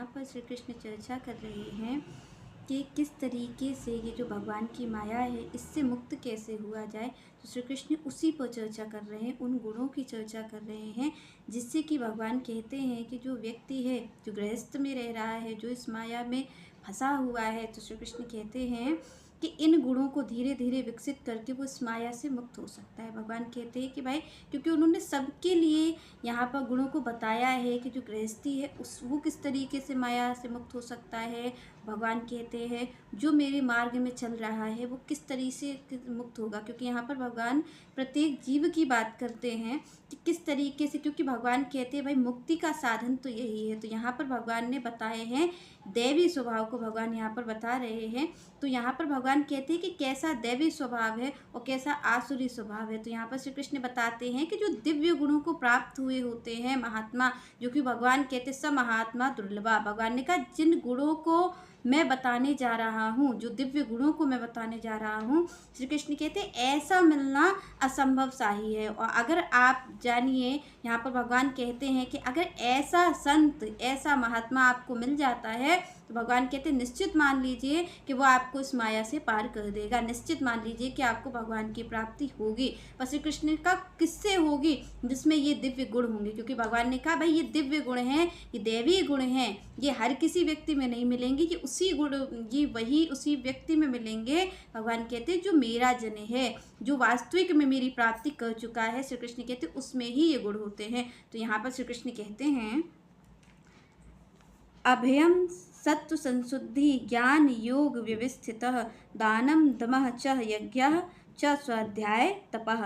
यहाँ पर श्री कृष्ण चर्चा कर रहे हैं कि किस तरीके से ये जो भगवान की माया है इससे मुक्त कैसे हुआ जाए। तो श्री कृष्ण उसी पर चर्चा कर रहे हैं, उन गुणों की चर्चा कर रहे हैं जिससे कि भगवान कहते हैं कि जो व्यक्ति है, जो गृहस्थ में रह रहा है, जो इस माया में फंसा हुआ है, तो श्री कृष्ण कहते हैं कि इन गुणों को धीरे धीरे विकसित करके वो इस माया से मुक्त हो सकता है। भगवान कहते हैं कि भाई, क्योंकि उन्होंने सबके लिए यहाँ पर गुणों को बताया है कि जो गृहस्थी है वो किस तरीके से माया से मुक्त हो सकता है। भगवान कहते हैं जो मेरे मार्ग में चल रहा है वो किस तरीके से मुक्त होगा, क्योंकि यहाँ पर भगवान प्रत्येक जीव की बात करते हैं कि किस तरीके से, क्योंकि भगवान कहते हैं भाई मुक्ति का साधन तो यही है। तो यहाँ पर भगवान ने बताए हैं दैवी स्वभाव को, भगवान यहाँ पर बता रहे हैं। तो यहाँ पर भगवान कहते हैं कि कैसा दैवी स्वभाव है और कैसा आसुरी स्वभाव है। तो यहाँ पर श्री कृष्ण बताते हैं कि जो दिव्य गुणों को प्राप्त हुए होते हैं महात्मा, जो कि भगवान कहते स महात्मा दुर्लभा, भगवान ने कहा जिन गुणों को मैं बताने जा रहा हूँ, जो दिव्य गुणों को मैं बताने जा रहा हूँ, श्री कृष्ण कहते ऐसा मिलना असंभव सा ही है। और अगर आप जानिए, यहाँ पर भगवान कहते हैं कि अगर ऐसा संत, ऐसा महात्मा आपको मिल जाता है तो भगवान कहते निश्चित मान लीजिए कि वो आपको इस माया से पार कर देगा, निश्चित मान लीजिए कि आपको भगवान की प्राप्ति होगी। पर श्री कृष्ण का किससे होगी? जिसमें ये दिव्य गुण होंगे, क्योंकि भगवान ने कहा भाई ये दिव्य गुण हैं, ये दैवीय गुण हैं, ये हर किसी व्यक्ति में नहीं मिलेंगे, ये उसी गुण, ये वही उसी व्यक्ति में मिलेंगे। भगवान कहते जो मेरा जन है, जो वास्तविक में मेरी प्राप्ति कर चुका है, श्री कृष्ण कहते उसमें ही ये गुण होते हैं। तो यहाँ पर श्री कृष्ण कहते हैं अभयम सत्व संशुद्धि ज्ञान योग व्यवस्थितः दानम दमः च यज्ञः च स्वाध्याय तपः